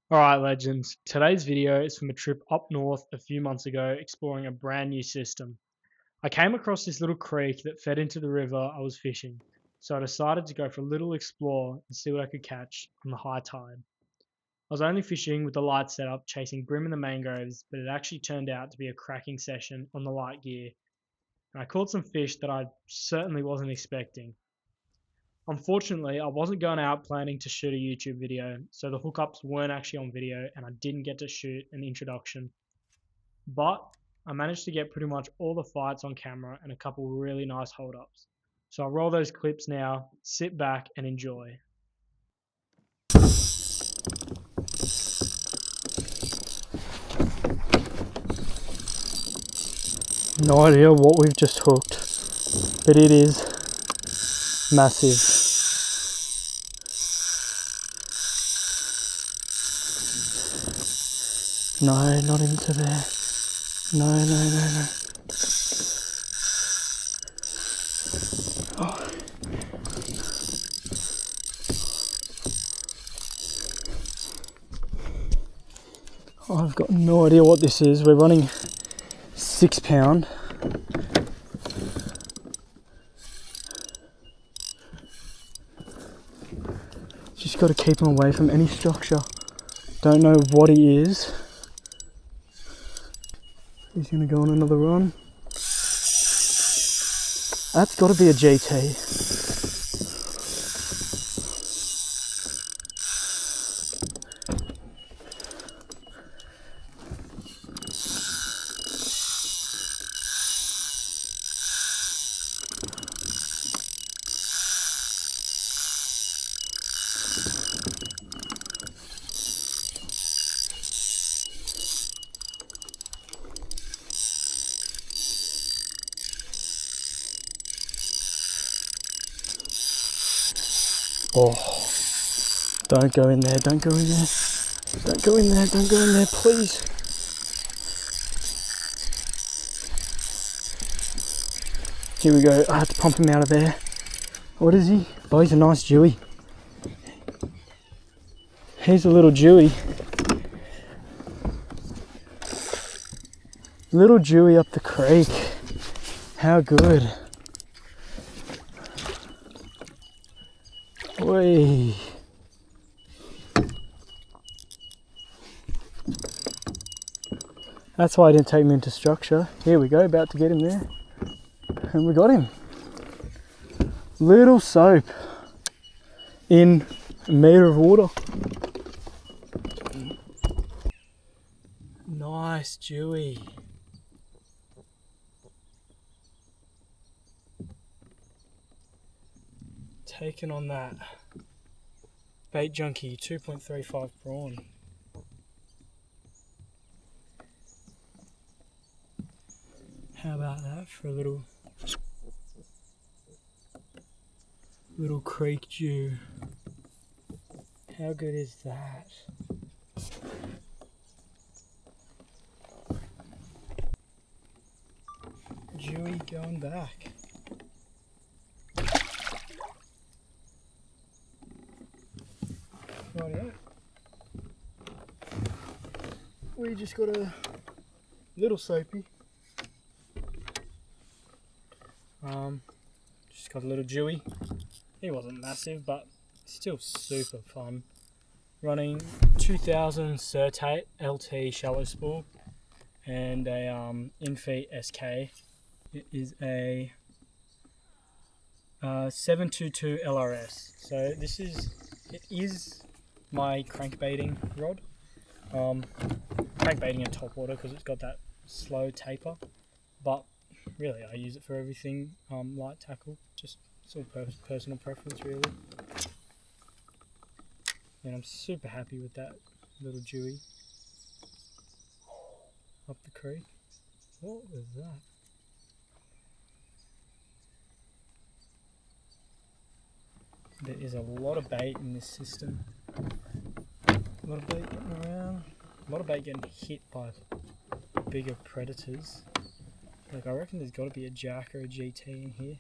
Alright legends, today's video is from a trip up north a few months ago exploring a brand new system. I came across this little creek that fed into the river I was fishing, so I decided to go for a little explore and see what I could catch on the high tide. I was only fishing with the light setup chasing bream in the mangroves, but it actually turned out to be a cracking session on the light gear, and I caught some fish that I certainly wasn't expecting. Unfortunately, I wasn't going out planning to shoot a YouTube video, so the hookups weren't actually on video and I didn't get to shoot an introduction. But I managed to get pretty much all the fights on camera and a couple really nice holdups. So I'll roll those clips now, sit back and enjoy. No idea what we've just hooked, but it is massive. No, not into there. No. Oh. I've got no idea what this is. We're running 6 pound. Just got to keep him away from any structure. Don't know what he is. He's going to go on another run. That's got to be a GT. Oh, don't go in there, don't go in there. Don't go in there, don't go in there, please. Here we go, I have to pump him out of there. What is he? Oh, he's a nice Jewy. He's a little Jewy. Little Jewy up the creek. How good. Whee. That's why I didn't take him into structure. Here we go, about to get him there. And we got him. Little soap in a metre of water. Nice Jewy. Taking on that bait junkie 2.35 prawn. How about that for a little creek Jew? How good is that? Jewy going back. Rightio. We just got a little soapy. Just got a little Jewy. He wasn't massive, but still super fun. Running 2000 Certate LT shallow spool and a Infeet SK. It is a 722 LRS. So it is my crankbaiting rod. Crankbaiting in top water because it's got that slow taper, but really I use it for everything light tackle, just sort of personal preference really. And I'm super happy with that little Jewy up the creek. What was that? There is a lot of bait in this system. A lot of bait getting around. A lot of bait getting hit by bigger predators. Like I reckon there's got to be a jack or a GT in here.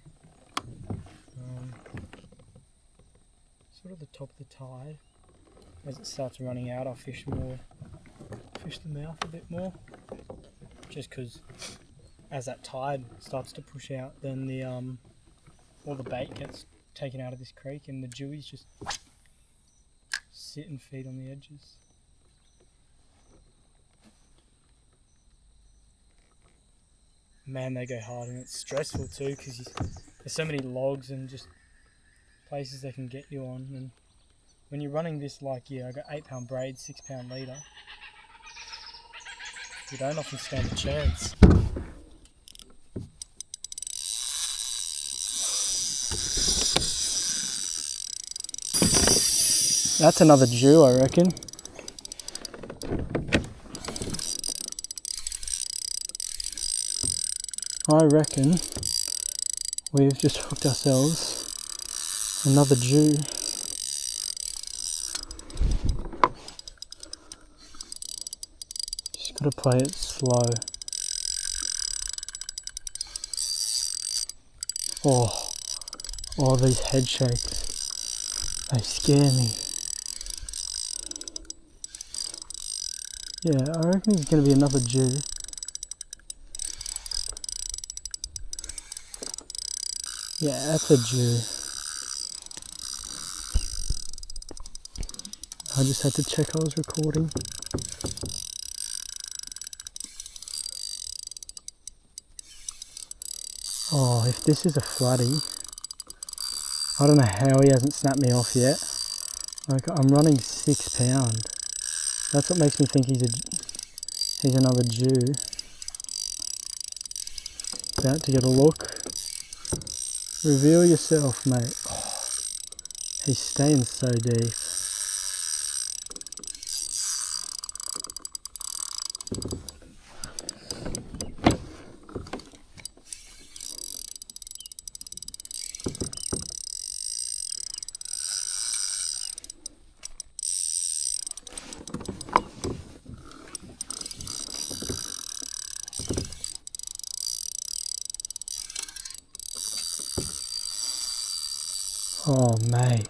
Sort of the top of the tide. As it starts running out, I'll fish the mouth a bit more, just because as that tide starts to push out, then the all the bait gets taken out of this creek and the jewies just sit and feed on the edges. Man, they go hard, and it's stressful too because there's so many logs and just places they can get you on. And when you're running this, like, I got 8-pound braid, 6-pound leader, you don't often stand a chance. That's another Jew, I reckon. I reckon we've just hooked ourselves another Jew. Just gotta play it slow. Oh, these head shakes, they scare me. Yeah, I reckon there's gonna be another Jew. Yeah, that's a Jew. I just had to check I was recording. Oh, if this is a flatty, I don't know how he hasn't snapped me off yet. Like, I'm running 6 pound. That's what makes me think he's another Jew. About to get a look. Reveal yourself, mate. Oh, he's staying so deep. Oh, mate.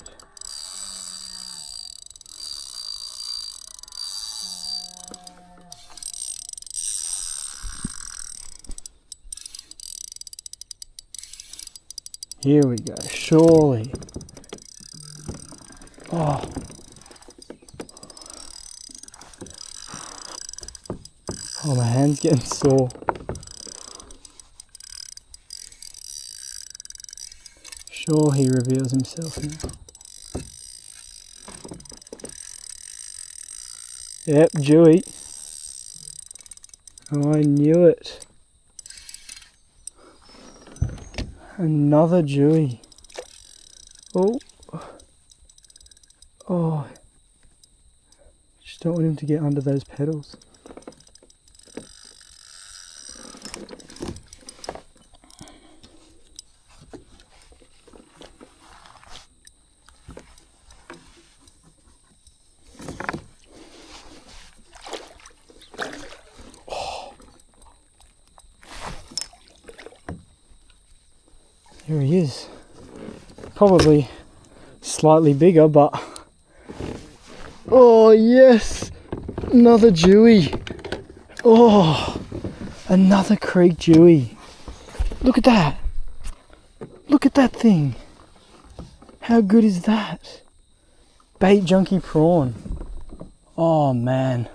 Here we go, surely. Oh. Oh, my hand's getting sore. Sure, he reveals himself now. Yep, Jewy. Oh, I knew it. Another Jewy. Oh. Oh. Just don't want him to get under those pedals. Here he is. Probably slightly bigger, but... Oh, yes! Another Jewy. Oh, another creek Jewy. Look at that. Look at that thing. How good is that? Bait junkie prawn. Oh, man.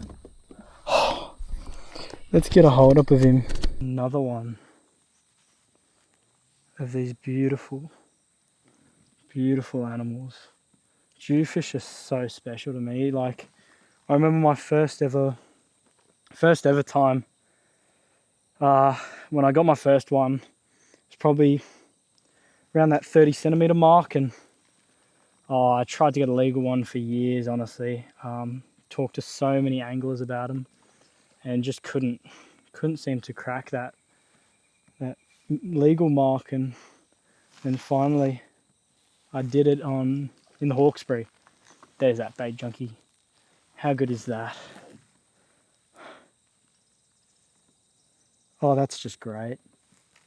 Let's get a hold up of him. Another one of these beautiful, beautiful animals. Jewfish are so special to me. Like, I remember my first ever time when I got my first one. It's probably around that 30 centimeter mark, and I tried to get a legal one for years, honestly. Talked to so many anglers about them and just couldn't seem to crack that legal mark, and finally I did it in the Hawkesbury. There's that bait junkie. How good is that? Oh, that's just great.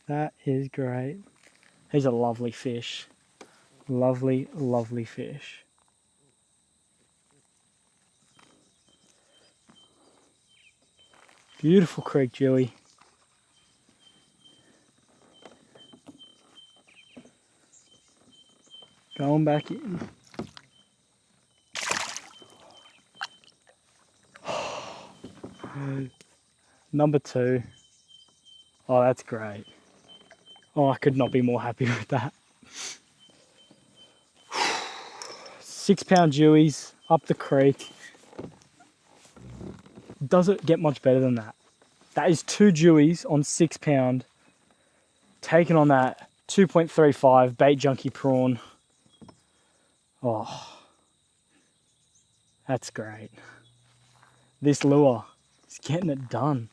That is great. He's a lovely fish. Lovely, lovely fish. Beautiful creek, Dewey. Going back in. Number 2. Oh, that's great. Oh, I could not be more happy with that. 6-pound dewies up the creek. Doesn't get much better than that. That is 2 dewies on 6-pound. Taken on that 2.35 bait junkie prawn. Oh, that's great. This lure is getting it done.